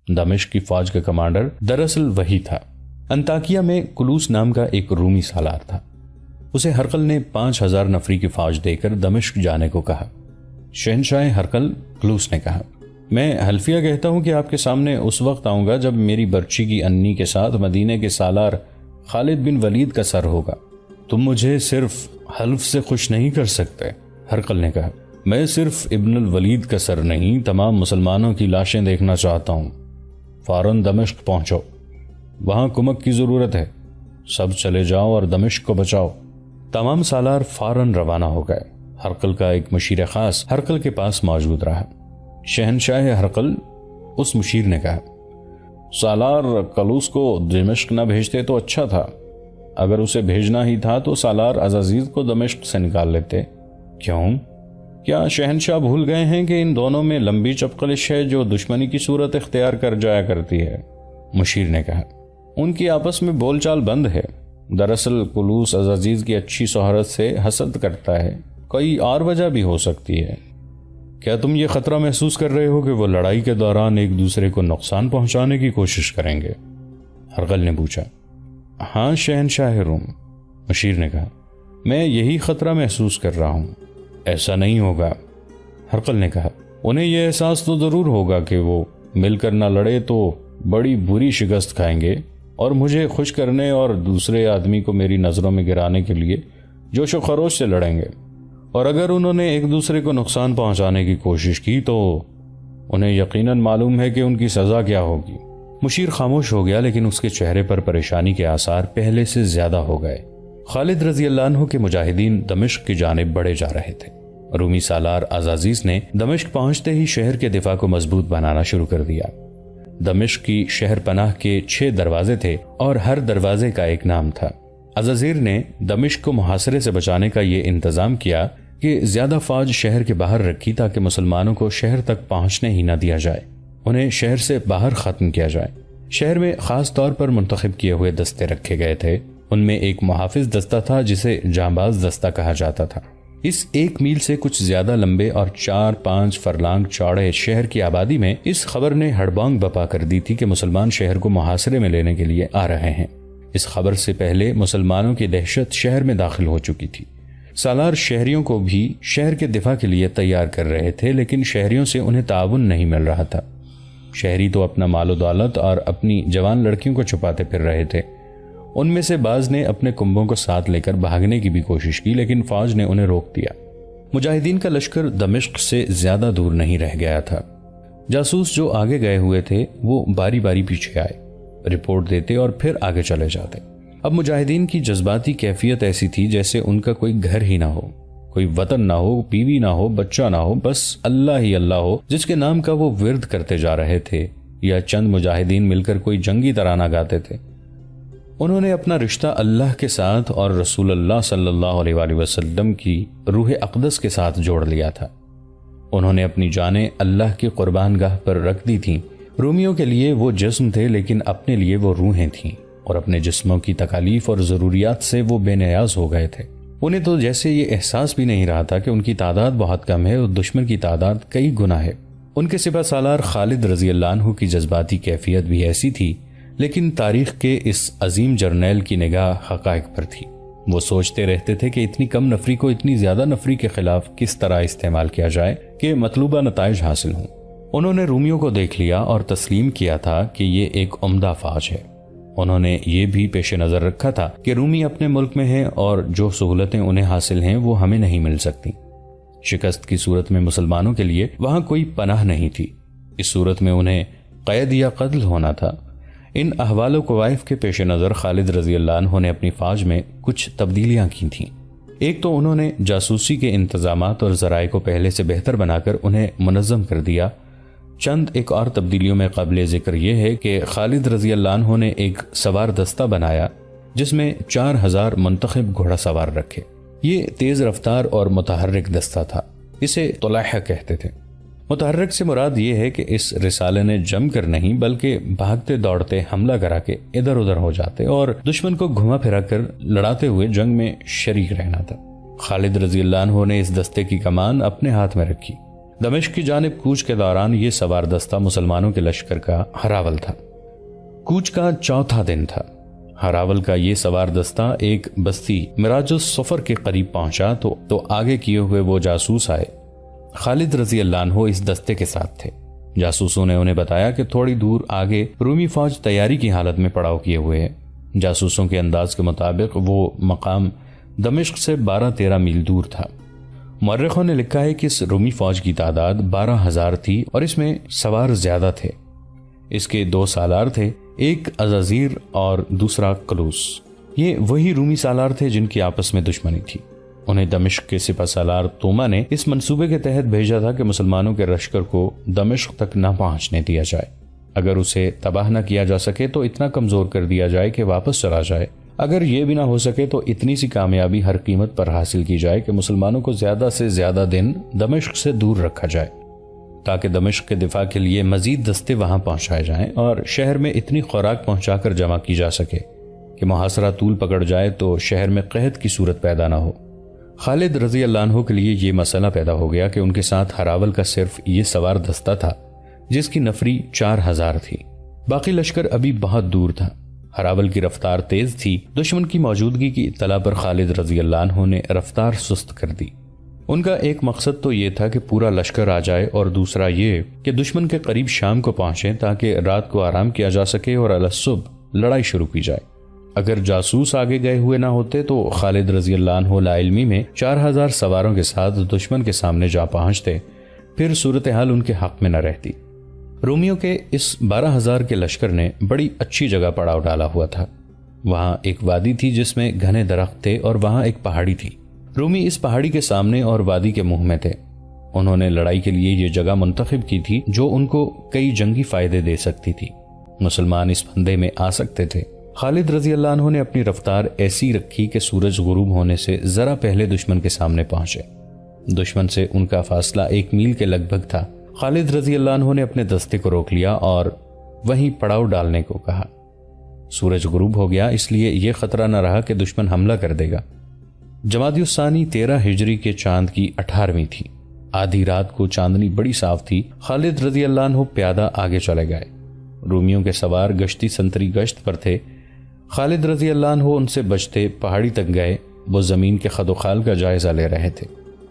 دمشق کی فوج کا کمانڈر دراصل وہی تھا۔ انطاکیہ میں کلوس نام کا ایک رومی سالار تھا۔ اسے ہرقل نے 5000 نفری کی فوج دے کر دمشق جانے کو کہا۔ شہنشاہ ہرقل کلوس نے کہا، میں حلفیہ کہتا ہوں کہ آپ کے سامنے اس وقت آؤں گا جب میری برچی کی انی کے ساتھ مدینے کے سالار خالد بن ولید کا سر ہوگا۔ تم مجھے صرف حلف سے خوش نہیں کر سکتے، ہرقل نے کہا۔ میں صرف ابن الولید کا سر نہیں، تمام مسلمانوں کی لاشیں دیکھنا چاہتا ہوں۔ فوراً دمشق پہنچو، وہاں کمک کی ضرورت ہے۔ سب چلے جاؤ اور دمشق کو بچاؤ۔ تمام سالار فوراً روانہ ہو گئے۔ ہرقل کا ایک مشیر خاص ہرقل کے پاس موجود رہا۔ شہنشاہ ہرقل اس مشیر نے کہا، سالار کلوس کو دمشق نہ بھیجتے تو اچھا تھا۔ اگر اسے بھیجنا ہی تھا تو سالار عزازیز کو دمشق سے نکال لیتے۔ کیوں؟ کیا شہنشاہ بھول گئے ہیں کہ ان دونوں میں لمبی چپقلش ہے جو دشمنی کی صورت اختیار کر جایا کرتی ہے؟ مشیر نے کہا، ان کی آپس میں بول چال بند ہے۔ دراصل کلوس عزازیز کی اچھی شہرت سے حسد کرتا ہے، کوئی اور وجہ بھی ہو سکتی ہے۔ کیا تم یہ خطرہ محسوس کر رہے ہو کہ وہ لڑائی کے دوران ایک دوسرے کو نقصان پہنچانے کی کوشش کریں گے؟ ہرقل نے پوچھا۔ ہاں شہنشاہ روم، مشیر نے کہا، میں یہی خطرہ محسوس کر رہا ہوں۔ ایسا نہیں ہوگا، ہرقل نے کہا۔ انہیں یہ احساس تو ضرور ہوگا کہ وہ مل کر نہ لڑے تو بڑی بری شکست کھائیں گے، اور مجھے خوش کرنے اور دوسرے آدمی کو میری نظروں میں گرانے کے لیے جوش و خروش سے لڑیں گے، اور اگر انہوں نے ایک دوسرے کو نقصان پہنچانے کی کوشش کی تو انہیں یقیناً معلوم ہے کہ ان کی سزا کیا ہوگی۔ مشیر خاموش ہو گیا، لیکن اس کے چہرے پر پریشانی کے آثار پہلے سے زیادہ ہو گئے۔ خالد رضی اللہ عنہ کے مجاہدین دمشق کی جانب بڑھے جا رہے تھے۔ رومی سالار عزازیز نے دمشق پہنچتے ہی شہر کے دفاع کو مضبوط بنانا شروع کر دیا۔ دمشق کی شہر پناہ کے 6 دروازے تھے اور ہر دروازے کا ایک نام تھا۔ عزازیر نے دمشق کو محاصرے سے بچانے کا یہ انتظام کیا کہ زیادہ فوج شہر کے باہر رکھی تاکہ مسلمانوں کو شہر تک پہنچنے ہی نہ دیا جائے، انہیں شہر سے باہر ختم کیا جائے۔ شہر میں خاص طور پر منتخب کیے ہوئے دستے رکھے گئے تھے۔ ان میں ایک محافظ دستہ تھا جسے جانباز دستہ کہا جاتا تھا۔ اس 1 میل سے کچھ زیادہ لمبے اور 4-5 فرلانگ چوڑے شہر کی آبادی میں اس خبر نے ہڑبانگ بپا کر دی تھی کہ مسلمان شہر کو محاصرے میں لینے کے لیے آ رہے ہیں۔ اس خبر سے پہلے مسلمانوں کی دہشت شہر میں داخل ہو چکی تھی۔ سالار شہریوں کو بھی شہر کے دفاع کے لیے تیار کر رہے تھے، لیکن شہریوں سے انہیں تعاون نہیں مل رہا تھا۔ شہری تو اپنا مال و دولت اور اپنی جوان لڑکیوں کو چھپاتے پھر رہے تھے۔ ان میں سے بعض نے اپنے کنبوں کو ساتھ لے کر بھاگنے کی بھی کوشش کی، لیکن فوج نے انہیں روک دیا۔ مجاہدین کا لشکر دمشق سے زیادہ دور نہیں رہ گیا تھا۔ جاسوس جو آگے گئے ہوئے تھے وہ باری باری پیچھے آئے، رپورٹ دیتے اور پھر آگے چلے جاتے۔ اب مجاہدین کی جذباتی کیفیت ایسی تھی جیسے ان کا کوئی گھر ہی نہ ہو، کوئی وطن نہ ہو، بیوی نہ ہو، بچہ نہ ہو، بس اللہ ہی اللہ ہو جس کے نام کا وہ ورد کرتے جا رہے تھے، یا چند مجاہدین مل کر کوئی جنگی ترانہ گاتے تھے۔ انہوں نے اپنا رشتہ اللہ کے ساتھ اور رسول اللہ صلی اللہ علیہ وآلہ وسلم کی روح اقدس کے ساتھ جوڑ لیا تھا۔ انہوں نے اپنی جانیں اللہ کی قربان گاہ پر رکھ دی تھیں۔ رومیوں کے لیے وہ جسم تھے، لیکن اپنے لیے وہ روحیں تھیں، اور اپنے جسموں کی تکالیف اور ضروریات سے وہ بے نیاز ہو گئے تھے۔ انہیں تو جیسے یہ احساس بھی نہیں رہا تھا کہ ان کی تعداد بہت کم ہے اور دشمن کی تعداد کئی گنا ہے۔ ان کے سپہ سالار خالد رضی اللہ عنہ کی جذباتی کیفیت بھی ایسی تھی، لیکن تاریخ کے اس عظیم جرنیل کی نگاہ حقائق پر تھی۔ وہ سوچتے رہتے تھے کہ اتنی کم نفری کو اتنی زیادہ نفری کے خلاف کس طرح استعمال کیا جائے کہ مطلوبہ نتائج حاصل ہوں۔ انہوں نے رومیوں کو دیکھ لیا اور تسلیم کیا تھا کہ یہ ایک عمدہ فوج ہے۔ انہوں نے یہ بھی پیش نظر رکھا تھا کہ رومی اپنے ملک میں ہیں اور جو سہولتیں انہیں حاصل ہیں وہ ہمیں نہیں مل سکتی۔ شکست کی صورت میں مسلمانوں کے لیے وہاں کوئی پناہ نہیں تھی، اس صورت میں انہیں قید یا قتل ہونا تھا۔ ان احوال و قوائف کے پیش نظر خالد رضی اللہ عنہ نے اپنی فوج میں کچھ تبدیلیاں کی تھیں۔ ایک تو انہوں نے جاسوسی کے انتظامات اور ذرائع کو پہلے سے بہتر بنا کر انہیں منظم کر دیا۔ چند ایک اور تبدیلیوں میں قابل ذکر یہ ہے کہ خالد رضی اللہ عنہ نے ایک سوار دستہ بنایا جس میں 4000 منتخب گھوڑا سوار رکھے۔ یہ تیز رفتار اور متحرک دستہ تھا، اسے طلحہ کہتے تھے۔ متحرک سے مراد یہ ہے کہ اس رسالے نے جم کر نہیں بلکہ بھاگتے دوڑتے حملہ کرا کے ادھر ادھر ہو جاتے اور دشمن کو گھما پھرا کر لڑاتے ہوئے جنگ میں شریک رہنا تھا۔ خالد رضی اللہ عنہ نے اس دستے کی کمان اپنے ہاتھ میں رکھی۔ دمشق کی جانب کوچ کے دوران یہ سوار دستہ مسلمانوں کے لشکر کا ہراول تھا۔ کوچ کا چوتھا دن تھا۔ ہراول کا یہ سوار دستہ ایک بستی مراج الصفر کے قریب پہنچا تو آگے کیے ہوئے وہ جاسوس آئے۔ خالد رضی اللہ عنہ اس دستے کے ساتھ تھے۔ جاسوسوں نے انہیں بتایا کہ تھوڑی دور آگے رومی فوج تیاری کی حالت میں پڑاؤ کیے ہوئے ہے۔ جاسوسوں کے انداز کے مطابق وہ مقام دمشق سے 12-13 میل دور تھا۔ مورخوں نے لکھا ہے کہ اس رومی فوج کی تعداد 12,000 تھی اور اس میں سوار زیادہ تھے۔ اس کے 2 سالار تھے، ایک عزازیر اور دوسرا قلوس۔ یہ وہی رومی سالار تھے جن کی آپس میں دشمنی تھی۔ انہیں دمشق کے سپہ سالار توما نے اس منصوبے کے تحت بھیجا تھا کہ مسلمانوں کے لشکر کو دمشق تک نہ پہنچنے دیا جائے۔ اگر اسے تباہ نہ کیا جا سکے تو اتنا کمزور کر دیا جائے کہ واپس چلا جائے۔ اگر یہ بھی نہ ہو سکے تو اتنی سی کامیابی ہر قیمت پر حاصل کی جائے کہ مسلمانوں کو زیادہ سے زیادہ دن دمشق سے دور رکھا جائے، تاکہ دمشق کے دفاع کے لیے مزید دستے وہاں پہنچائے جائیں اور شہر میں اتنی خوراک پہنچا کر جمع کی جا سکے کہ محاصرہ طول پکڑ جائے تو شہر میں قحط کی صورت پیدا نہ ہو۔ خالد رضی اللہ عنہ کے لیے یہ مسئلہ پیدا ہو گیا کہ ان کے ساتھ ہراول کا صرف یہ سوار دستہ تھا جس کی نفری 4,000 تھی۔ باقی لشکر ابھی بہت دور تھا۔ ہراول کی رفتار تیز تھی۔ دشمن کی موجودگی کی اطلاع پر خالد رضی اللہ عنہ نے رفتار سست کر دی۔ ان کا ایک مقصد تو یہ تھا کہ پورا لشکر آ جائے اور دوسرا یہ کہ دشمن کے قریب شام کو پہنچیں تاکہ رات کو آرام کیا جا سکے اور الصبح لڑائی شروع کی جائے۔ اگر جاسوس آگے گئے ہوئے نہ ہوتے تو خالد رضی اللہ عنہ لا علمی میں 4,000 سواروں کے ساتھ دشمن کے سامنے جا پہنچتے، پھر صورتحال ان کے حق میں نہ رہتی۔ رومیوں کے اس 12,000 کے لشکر نے بڑی اچھی جگہ پڑاؤ ڈالا ہوا تھا۔ وہاں ایک وادی تھی جس میں گھنے درخت تھے اور وہاں ایک پہاڑی تھی۔ رومی اس پہاڑی کے سامنے اور وادی کے منہ میں تھے۔ انہوں نے لڑائی کے لیے یہ جگہ منتخب کی تھی جو ان کو کئی جنگی فائدے دے سکتی تھی۔ مسلمان اس پھندے میں آ سکتے تھے۔ خالد رضی اللہ عنہ نے اپنی رفتار ایسی رکھی کہ سورج غروب ہونے سے ذرا پہلے دشمن کے سامنے پہنچے۔ دشمن سے ان کا فاصلہ 1 میل کے لگ بھگ تھا۔ خالد رضی اللہ عنہ نے اپنے دستے کو روک لیا اور وہیں پڑاؤ ڈالنے کو کہا۔ سورج غروب ہو گیا، اس لیے یہ خطرہ نہ رہا کہ دشمن حملہ کر دے گا۔ جمادی الثانی 13 ہجری کے چاند کی 18ویں تھی۔ آدھی رات کو چاندنی بڑی صاف تھی۔ خالد رضی اللہ عنہ پیادہ آگے چلے گئے۔ رومیوں کے سوار گشتی سنتری گشت پر تھے۔ خالد رضی اللہ عنہ ان سے بچتے پہاڑی تک گئے۔ وہ زمین کے خد و خال کا جائزہ لے رہے تھے۔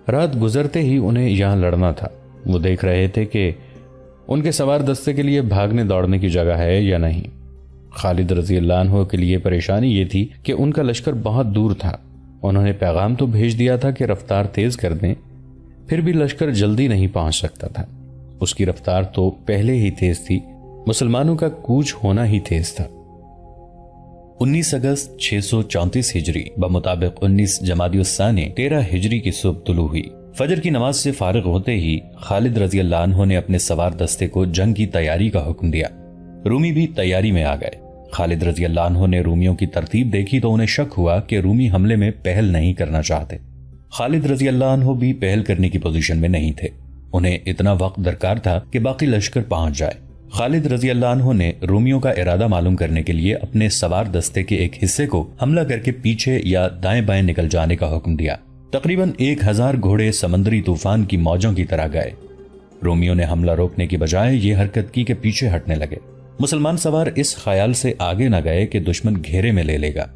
رات گزرتے ہی انہیں یہاں لڑنا تھا۔ وہ دیکھ رہے تھے کہ ان کے سوار دستے کے لیے بھاگنے دوڑنے کی جگہ ہے یا نہیں۔ خالد رضی اللہ عنہ کے لیے پریشانی یہ تھی کہ ان کا لشکر بہت دور تھا۔ انہوں نے پیغام تو بھیج دیا تھا کہ رفتار تیز کر دیں، پھر بھی لشکر جلدی نہیں پہنچ سکتا تھا۔ اس کی رفتار تو پہلے ہی تیز تھی، مسلمانوں کا کوچ ہونا ہی تیز تھا۔ 19 اگست 634 ہجری بمطابق 19 جمادی الثانی 13 ہجری کی صبح طلوع ہوئی۔ فجر کی نماز سے فارغ ہوتے ہی خالد رضی اللہ عنہ نے اپنے سوار دستے کو جنگ کی تیاری کا حکم دیا۔ رومی بھی تیاری میں آ گئے۔ خالد رضی اللہ عنہ نے رومیوں کی ترتیب دیکھی تو انہیں شک ہوا کہ رومی حملے میں پہل نہیں کرنا چاہتے۔ خالد رضی اللہ عنہ بھی پہل کرنے کی پوزیشن میں نہیں تھے۔ انہیں اتنا وقت درکار تھا کہ باقی لشکر پہنچ جائے۔ خالد رضی اللہ عنہ نے رومیوں کا ارادہ معلوم کرنے کے لیے اپنے سوار دستے کے ایک حصے کو حملہ کر کے پیچھے یا دائیں بائیں نکل جانے کا حکم دیا۔ تقریباً 1000 گھوڑے سمندری طوفان کی موجوں کی طرح گئے۔ رومیوں نے حملہ روکنے کی بجائے یہ حرکت کی کہ پیچھے ہٹنے لگے۔ مسلمان سوار اس خیال سے آگے نہ گئے کہ دشمن گھیرے میں لے لے گا۔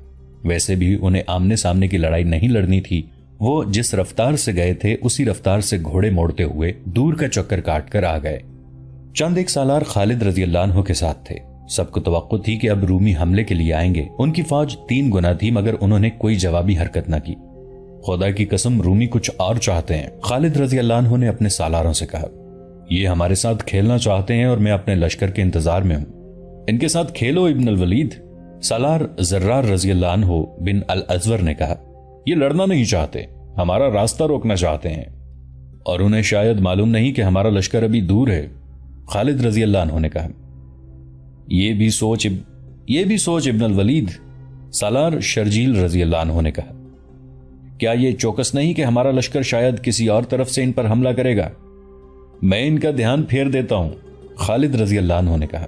ویسے بھی انہیں آمنے سامنے کی لڑائی نہیں لڑنی تھی۔ وہ جس رفتار سے گئے تھے اسی رفتار سے گھوڑے موڑتے ہوئے دور کا چکر کاٹ کر آ گئے۔ چند ایک سالار خالد رضی اللہ عنہ کے ساتھ تھے۔ سب کو توقع تھی کہ اب رومی حملے کے لیے آئیں گے۔ ان کی فوج 3 گنا تھی مگر انہوں نے کوئی جوابی حرکت نہ کی۔ خدا کی قسم رومی کچھ اور چاہتے ہیں، خالد رضی اللہ عنہ نے اپنے سالاروں سے کہا۔ یہ ہمارے ساتھ کھیلنا چاہتے ہیں اور میں اپنے لشکر کے انتظار میں ہوں۔ ان کے ساتھ کھیلو ابن الولید، سالار زرار رضی اللہ عنہ بن الازور نے کہا۔ یہ لڑنا نہیں چاہتے، ہمارا راستہ روکنا چاہتے ہیں، اور انہیں شاید معلوم نہیں کہ ہمارا لشکر ابھی دور ہے۔ خالد رضی اللہ عنہ نے کہا۔ یہ بھی سوچ ابن الولید، سالار شرجیل رضی اللہ عنہ نے کہا۔ کیا یہ چوکس نہیں کہ ہمارا لشکر شاید کسی اور طرف سے ان پر حملہ کرے گا؟ میں ان کا دھیان پھیر دیتا ہوں، خالد رضی اللہ عنہ نے کہا۔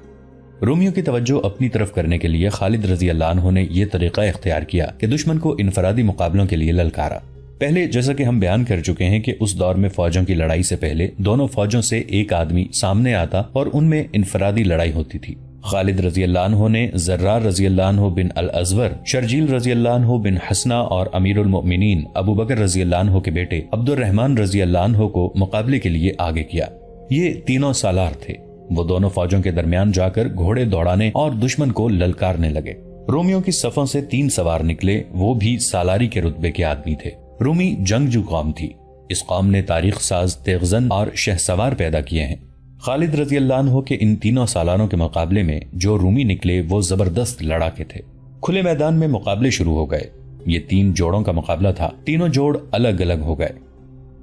رومیوں کی توجہ اپنی طرف کرنے کے لیے خالد رضی اللہ عنہ نے یہ طریقہ اختیار کیا کہ دشمن کو انفرادی مقابلوں کے لیے للکارا۔ پہلے جیسا کہ ہم بیان کر چکے ہیں کہ اس دور میں فوجوں کی لڑائی سے پہلے دونوں فوجوں سے ایک آدمی سامنے آتا اور ان میں انفرادی لڑائی ہوتی تھی۔ خالد رضی اللہ عنہ نے زرار رضی اللہ عنہ بن الازور، شرجیل رضی اللہ عنہ بن حسنہ اور امیر المؤمنین ابو بکر رضی اللہ عنہ کے بیٹے عبد الرحمن رضی اللہ عنہ کو مقابلے کے لیے آگے کیا۔ یہ تینوں سالار تھے۔ وہ دونوں فوجوں کے درمیان جا کر گھوڑے دوڑانے اور دشمن کو للکارنے لگے۔ رومیوں کی صفوں سے 3 سوار نکلے، وہ بھی سالاری کے رتبے کے آدمی تھے۔ رومی جنگجو قوم تھی۔ اس قوم نے تاریخ ساز تیغزن اور شہسوار پیدا کیے ہیں۔ خالد رضی اللہ عنہ کے ان تینوں سالاروں کے مقابلے میں جو رومی نکلے وہ زبردست لڑاکے تھے۔ کھلے میدان میں مقابلے شروع ہو گئے۔ یہ 3 جوڑوں کا مقابلہ تھا۔ تینوں جوڑ الگ الگ ہو گئے۔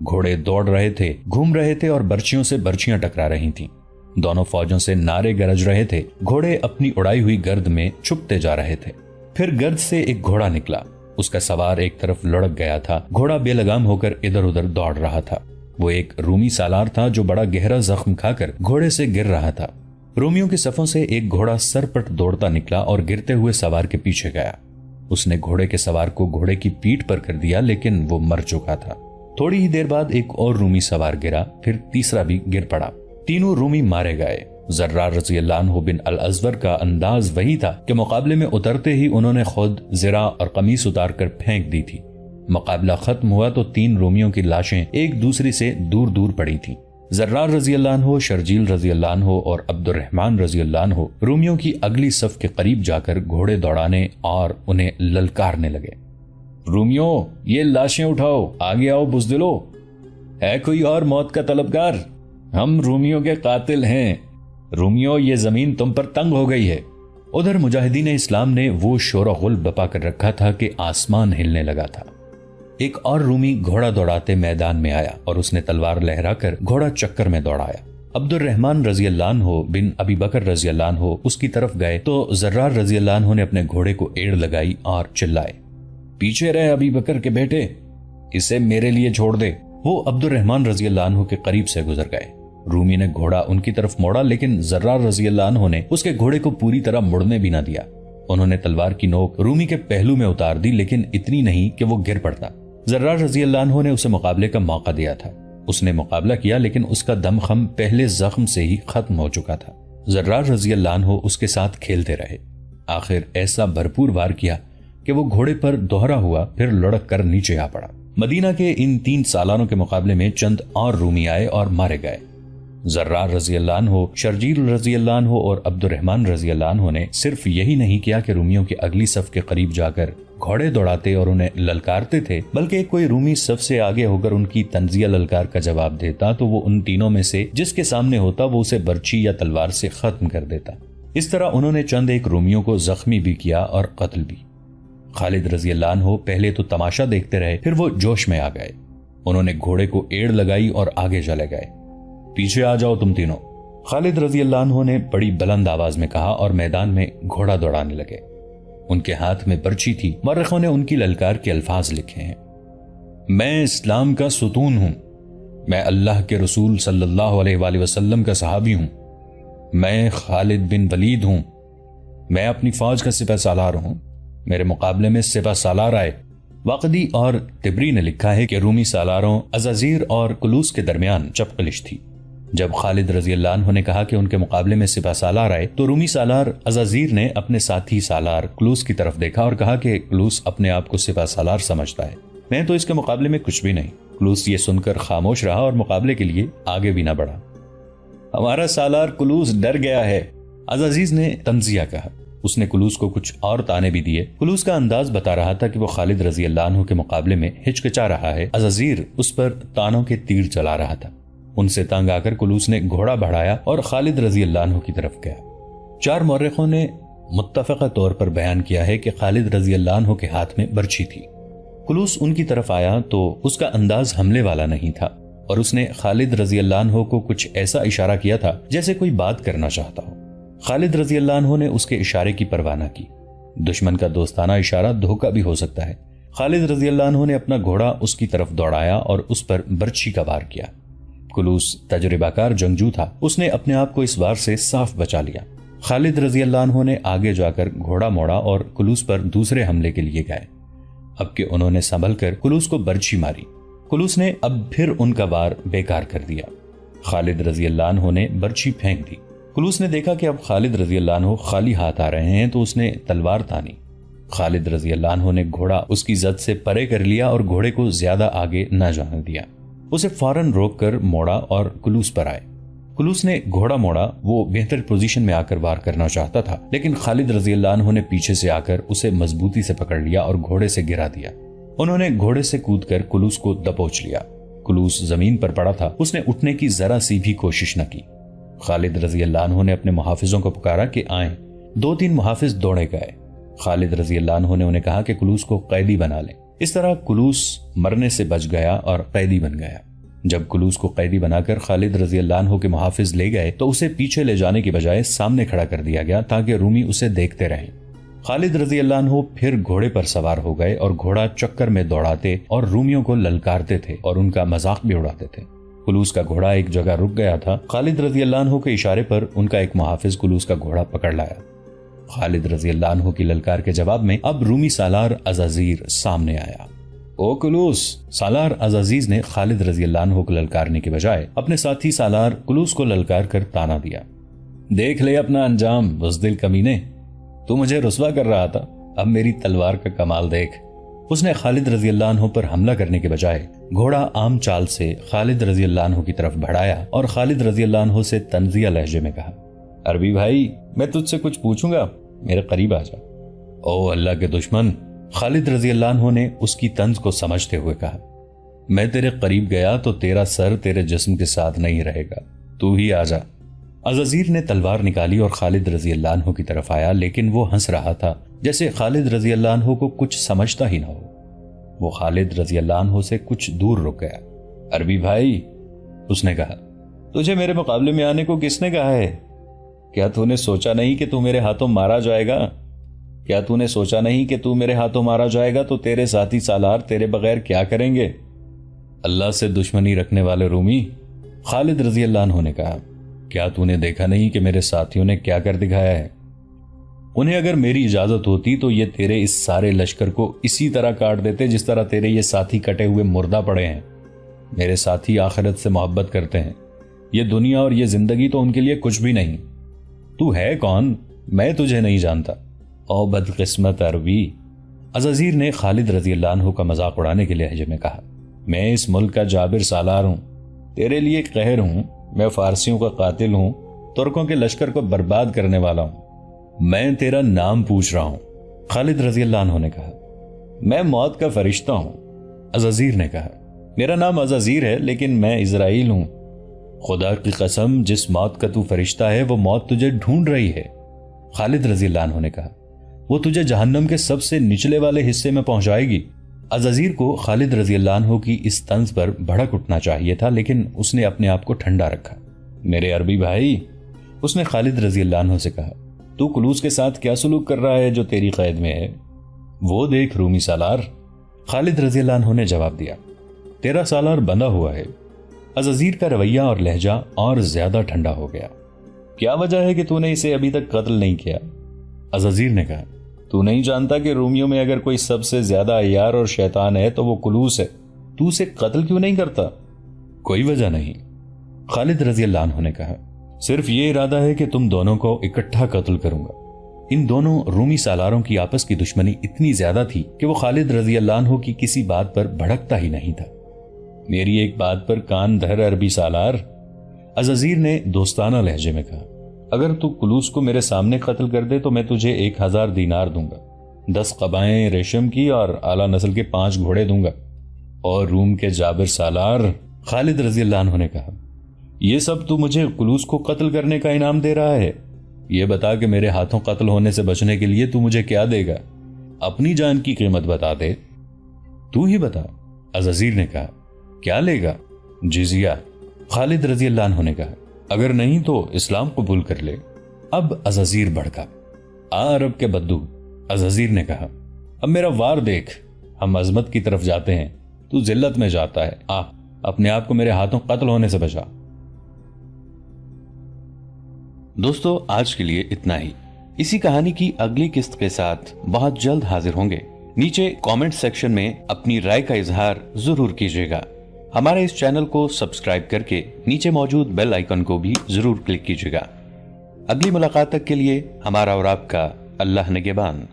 گھوڑے دوڑ رہے تھے، گھوم رہے تھے اور برچیوں سے برچیاں ٹکرا رہی تھیں۔ دونوں فوجوں سے نعرے گرج رہے تھے۔ گھوڑے اپنی اڑائی ہوئی گرد میں چھپتے جا رہے تھے۔ پھر گرد سے ایک گھوڑا نکلا۔ اس کا سوار ایک طرف لڑک گیا تھا۔ گھوڑا بے لگام ہو کر ادھر ادھر دوڑ رہا تھا۔ وہ ایک رومی سالار تھا جو بڑا گہرا زخم کھا کر گھوڑے سے گر رہا تھا۔ رومیوں کی صفوں سے ایک گھوڑا سرپٹ دوڑتا نکلا اور گرتے ہوئے سوار کے پیچھے گیا۔ اس نے گھوڑے کے سوار کو گھوڑے کی پیٹھ پر کر دیا، لیکن وہ مر چکا تھا۔ تھوڑی ہی دیر بعد ایک اور رومی سوار گرا، پھر تیسرا بھی گر پڑا۔ تینوں رومی مارے گئے۔ زرار رضی اللہ عنہ بن الازور کا انداز وہی تھا کہ مقابلے میں اترتے ہی انہوں نے خود زرہ اور قمیص اتار کر پھینک دی تھی۔ مقابلہ ختم ہوا تو 3 رومیوں کی لاشیں ایک دوسری سے دور دور پڑی تھیں۔ زرار رضی اللہ عنہ، شرجیل رضی اللہ عنہ اور عبد الرحمن رضی اللہ عنہ رومیوں کی اگلی صف کے قریب جا کر گھوڑے دوڑانے اور انہیں للکارنے لگے۔ رومیوں، یہ لاشیں اٹھاؤ، آگے آؤ بزدلو، ہے کوئی اور موت کا طلبگار؟ ہم رومیوں کے قاتل ہیں۔ رومیوں، یہ زمین تم پر تنگ ہو گئی ہے۔ ادھر مجاہدین اسلام نے وہ شور و غل بپا کر رکھا تھا کہ آسمان ہلنے لگا تھا۔ ایک اور رومی گھوڑا دوڑاتے میدان میں آیا اور اس نے تلوار لہرا کر گھوڑا چکر میں دوڑایا۔ عبد الرحمن رضی اللہ عنہ بن ابی بکر رضی اللہ عنہ اس کی طرف گئے تو زرار رضی اللہ عنہ نے اپنے گھوڑے کو ایڑ لگائی اور چلائے، پیچھے رہے ابی بکر کے بیٹے، اسے میرے لیے چھوڑ دے۔ وہ عبد الرحمن رضی اللہ عنہ کے قریب سے گزر گئے۔ رومی نے گھوڑا ان کی طرف موڑا، لیکن زرار رضی اللہ عنہ نے اس کے گھوڑے کو پوری طرح مڑنے بھی نہ دیا۔ انہوں نے تلوار کی نوک رومی کے پہلو میں اتار دی، لیکن اتنی نہیں کہ وہ گر پڑتا۔ زرار رضی اللہ عنہ نے اسے مقابلے کا موقع دیا تھا۔ اس نے مقابلہ کیا، لیکن اس کا دم خم پہلے زخم سے ہی ختم ہو چکا تھا۔ زرار رضی اللہ عنہ اس کے ساتھ کھیلتے رہے۔ آخر ایسا بھرپور وار کیا کہ وہ گھوڑے پر دوہرا ہوا، پھر لڑک کر نیچے آ پڑا۔ مدینہ کے ان 3 سالاروں کے مقابلے میں چند اور رومی آئے اور مارے گئے۔ زرار رضی اللہ عنہ، شرجیل رضی اللہ عنہ اور عبد الرحمن رضی اللہ عنہ نے صرف یہی نہیں کیا کہ رومیوں کی اگلی صف کے قریب جا کر گھوڑے دوڑاتے اور انہیں للکارتے تھے، بلکہ کوئی رومی صف سے آگے ہو کر ان کی طنزیہ للکار کا جواب دیتا تو وہ ان تینوں میں سے جس کے سامنے ہوتا وہ اسے برچھی یا تلوار سے ختم کر دیتا۔ اس طرح انہوں نے چند ایک رومیوں کو زخمی بھی کیا اور قتل بھی۔ خالد رضی اللہ عنہ پہلے تو تماشا دیکھتے رہے، پھر وہ جوش میں آ گئے۔ انہوں نے گھوڑے کو ایڑ لگائی اور آگے چلے گئے۔ پیچھے آ جاؤ تم تینوں، خالد رضی اللہ عنہ نے بڑی بلند آواز میں کہا اور میدان میں گھوڑا دوڑانے لگے۔ ان کے ہاتھ میں برچی تھی۔ مورخوں نے ان کی للکار کے الفاظ لکھے ہیں: میں اسلام کا ستون ہوں، میں اللہ کے رسول صلی اللہ علیہ وآلہ وسلم کا صحابی ہوں، میں خالد بن ولید ہوں، میں اپنی فوج کا سپہ سالار ہوں، میرے مقابلے میں سپہ سالار آئے۔ واقدی اور تبری نے لکھا ہے کہ رومی سالاروں عزازیر اور کلوس کے درمیان چپقلش تھی۔ جب خالد رضی اللہ عنہ نے کہا کہ ان کے مقابلے میں سپہ سالار آئے تو رومی سالار عزازیر نے اپنے ساتھی سالار کلوس کی طرف دیکھا اور کہا کہ کلوس اپنے آپ کو سپہ سالار سمجھتا ہے، میں تو اس کے مقابلے میں کچھ بھی نہیں۔ کلوس یہ سن کر خاموش رہا اور مقابلے کے لیے آگے بھی نہ بڑھا۔ ہمارا سالار کلوس ڈر گیا ہے، عزازیر نے تنزیہ کہا۔ اس نے کلوس کو کچھ اور تانے بھی دیے۔ کلوس کا انداز بتا رہا تھا کہ وہ خالد رضی اللہ عنہ کے مقابلے میں ہچکچا رہا ہے۔ عزازیر اس پر تانوں کے تیر چلا رہا تھا۔ ان سے تنگ آ کر کلوس نے گھوڑا بڑھایا اور خالد رضی اللہ عنہ کی طرف گیا۔ 4 مورخوں نے متفقہ طور پر بیان کیا ہے کہ خالد رضی اللہ عنہ کے ہاتھ میں برچھی تھی۔ کلوس ان کی طرف آیا تو اس کا انداز حملے والا نہیں تھا اور اس نے خالد رضی اللہ عنہ کو کچھ ایسا اشارہ کیا تھا جیسے کوئی بات کرنا چاہتا ہو۔ خالد رضی اللہ عنہ نے اس کے اشارے کی پرواہ نہ کی۔ دشمن کا دوستانہ اشارہ دھوکہ بھی ہو سکتا ہے۔ خالد رضی اللہ عنہ نے اپنا گھوڑا اس کی طرف دوڑایا اور اس پر برچھی کا وار کیا۔ کلوس تجربہ کار جنگجو تھا، اس نے اپنے آپ کو اس وار سے صاف بچا لیا۔ خالد رضی اللہ عنہ نے آگے جا کر گھوڑا موڑا اور کلوس پر دوسرے حملے کے لیے گئے۔ اب کہ انہوں نے سنبھل کر کلوس کو برچھی ماری۔ کلوس نے اب پھر ان کا وار بیکار کر دیا۔ خالد رضی اللہ عنہ نے برچھی پھینک دی۔ کلوس نے دیکھا کہ اب خالد رضی اللہ عنہ خالی ہاتھ آ رہے ہیں تو اس نے تلوار تانی۔ خالد رضی اللہ عنہ نے گھوڑا اس کی زد سے پرے کر لیا اور گھوڑے کو زیادہ آگے نہ جانے دیا۔ اسے فوراً روک کر موڑا اور کلوس پر آئے۔ کلوس نے گھوڑا موڑا، وہ بہتر پوزیشن میں آ کر وار کرنا چاہتا تھا، لیکن خالد رضی اللہ عنہ نے پیچھے سے آ کر اسے مضبوطی سے پکڑ لیا اور گھوڑے سے گرا دیا۔ انہوں نے گھوڑے سے کود کر کلوس کو دبوچ لیا۔ کلوس زمین پر پڑا تھا، اس نے اٹھنے کی ذرا سی بھی کوشش نہ کی۔ خالد رضی اللہ عنہ نے اپنے محافظوں کو پکارا کہ آئیں۔ 2-3 محافظ دوڑے گئے۔ خالد رضی اللہ عنہ نے انہیں کہا کہ کلوس کو قیدی بنا لیں۔ اس طرح کلوس مرنے سے بچ گیا اور قیدی بن گیا۔ جب کلوس کو قیدی بنا کر خالد رضی اللہ عنہ کے محافظ لے گئے تو اسے پیچھے لے جانے کی بجائے سامنے کھڑا کر دیا گیا تاکہ رومی اسے دیکھتے رہیں۔ خالد رضی اللہ عنہ پھر گھوڑے پر سوار ہو گئے اور گھوڑا چکر میں دوڑاتے اور رومیوں کو للکارتے تھے اور ان کا مذاق بھی اڑاتے تھے۔ کلوس کا گھوڑا ایک جگہ رک گیا تھا۔ خالد رضی اللہ عنہ کے اشارے پر ان کا ایک محافظ کلوس کا گھوڑا پکڑ لایا۔ خالد رضی اللہ عنہ کی للکار کے جواب میں اب رومی سالار عزازیر سامنے آیا۔ او کلوس! سالار عزازیز نے خالد رضی اللہ عنہ کو للکارنے کے بجائے اپنے ساتھی سالار کلوس کو للکار کر تانا دیا۔ دیکھ لے اپنا انجام بزدل کمینے، تو مجھے رسوا کر رہا تھا، اب میری تلوار کا کمال دیکھ۔ اس نے خالد رضی اللہ عنہ پر حملہ کرنے کے بجائے گھوڑا عام چال سے خالد رضی اللہ عنہ کی طرف بڑھایا اور خالد رضی اللہ عنہ سے طنزیہ لہجے میں کہا، عربی بھائی میں تجھ سے کچھ پوچھوں گا، میرے قریب آ جا۔ او اللہ کے دشمن! خالد رضی اللہ عنہ نے اس کی طنز کو سمجھتے ہوئے کہا، میں تیرے قریب گیا تو تیرا سر تیرے جسم کے ساتھ نہیں رہے گا، تو ہی آ جا۔ عزازیر نے تلوار نکالی اور خالد رضی اللہ عنہ کی طرف آیا، لیکن وہ ہنس رہا تھا جیسے خالد رضی اللہ عنہ کو کچھ سمجھتا ہی نہ ہو۔ وہ خالد رضی اللہ عنہ سے کچھ دور رک گیا۔ عربی بھائی، اس نے کہا، تجھے میرے مقابلے میں آنے کو کس نے کہا ہے؟ کیا تو نے سوچا نہیں کہ تو میرے ہاتھوں مارا جائے گا؟ کیا تو نے سوچا نہیں کہ تو میرے ہاتھوں مارا جائے گا تو تیرے ساتھی سالار تیرے بغیر کیا کریں گے؟ اللہ سے دشمنی رکھنے والے رومی، خالد رضی اللہ عنہ نے کہا، کیا تو نے دیکھا نہیں کہ میرے ساتھیوں نے کیا کر دکھایا ہے؟ انہیں اگر میری اجازت ہوتی تو یہ تیرے اس سارے لشکر کو اسی طرح کاٹ دیتے جس طرح تیرے یہ ساتھی کٹے ہوئے مردہ پڑے ہیں۔ میرے ساتھی آخرت سے محبت کرتے ہیں، یہ دنیا اور یہ زندگی تو ان کے لیے کچھ بھی نہیں۔ تو ہے کون؟ میں تجھے نہیں جانتا۔ او بدقسمت عربی! عزازیر نے خالد رضی اللہ عنہ کا مذاق اڑانے کے لہجے میں کہا، میں اس ملک کا جابر سالار ہوں، تیرے لیے قہر ہوں، میں فارسیوں کا قاتل ہوں، ترکوں کے لشکر کو برباد کرنے والا ہوں۔ میں تیرا نام پوچھ رہا ہوں، خالد رضی اللہ عنہ نے کہا۔ میں موت کا فرشتہ ہوں، عزازیر نے کہا۔ میرا نام عزازیر ہے لیکن میں اسرائیل ہوں۔ خدا کی قسم، جس موت کا تو فرشتہ ہے وہ موت تجھے ڈھونڈ رہی ہے، خالد رضی اللہ عنہ نے کہا۔ وہ تجھے جہنم کے سب سے نچلے والے حصے میں پہنچائے گی۔ عزازیر کو خالد رضی اللہ عنہ کی اس طنز پر بھڑک اٹھنا چاہیے تھا، لیکن اس نے اپنے آپ کو ٹھنڈا رکھا۔ میرے عربی بھائی، اس نے خالد رضی اللہ عنہ سے کہا، تو کلوس کے ساتھ کیا سلوک کر رہا ہے جو تیری قید میں ہے؟ وہ دیکھ رومی سالار، خالد رضی اللہ عنہ نے جواب دیا، تیرا سالار بندھا ہوا ہے۔ عزازیر کا رویہ اور لہجہ اور زیادہ ٹھنڈا ہو گیا۔ کیا وجہ ہے کہ تو نے اسے ابھی تک قتل نہیں کیا؟ عزازیر نے کہا، تو نہیں جانتا کہ رومیوں میں اگر کوئی سب سے زیادہ عیار اور شیطان ہے تو وہ کلوس ہے، تو اسے قتل کیوں نہیں کرتا؟ کوئی وجہ نہیں، خالد رضی اللہ عنہ نے کہا، صرف یہ ارادہ ہے کہ تم دونوں کو اکٹھا قتل کروں گا۔ ان دونوں رومی سالاروں کی آپس کی دشمنی اتنی زیادہ تھی کہ وہ خالد رضی اللہ عنہ کی کسی بات پر بھڑکتا ہی نہیں تھا۔ میری ایک بات پر کان دھر عربی سالار، عزازیر نے دوستانہ لہجے میں کہا، اگر تو کلوس کو میرے سامنے قتل کر دے تو میں تجھے 1000 دینار دوں گا، 10 قبائیں ریشم کی اور اعلیٰ نسل کے 5 گھوڑے دوں گا۔ اور روم کے جابر سالار، خالد رضی اللہ عنہ نے کہا، یہ سب تو مجھے کلوس کو قتل کرنے کا انعام دے رہا ہے؟ یہ بتا کہ میرے ہاتھوں قتل ہونے سے بچنے کے لیے تو مجھے کیا دے گا؟ اپنی جان کی قیمت بتا دے۔ تو ہی بتا، عزازیر نے کہا۔ کیا لے گا؟ جزیہ، خالد رضی اللہ عنہ نے کہا۔ اگر نہیں تو اسلام قبول کر لے۔ اب عزازیر بڑھکا۔ عرب کے بدو، عزازیر نے کہا، اب میرا وار دیکھ، ہم عظمت کی طرف جاتے ہیں، تو ذلت میں جاتا ہے، اپنے آپ کو میرے ہاتھوں قتل ہونے سے بچا۔ دوستو، آج کے لیے اتنا ہی۔ اسی کہانی کی اگلی قسط کے ساتھ بہت جلد حاضر ہوں گے۔ نیچے کامنٹ سیکشن میں اپنی رائے کا اظہار ضرور کیجیے گا۔ ہمارے اس چینل کو سبسکرائب کر کے نیچے موجود بیل آئیکن کو بھی ضرور کلک کیجیے گا۔ اگلی ملاقات تک کے لیے ہمارا اور آپ کا اللہ نگہبان۔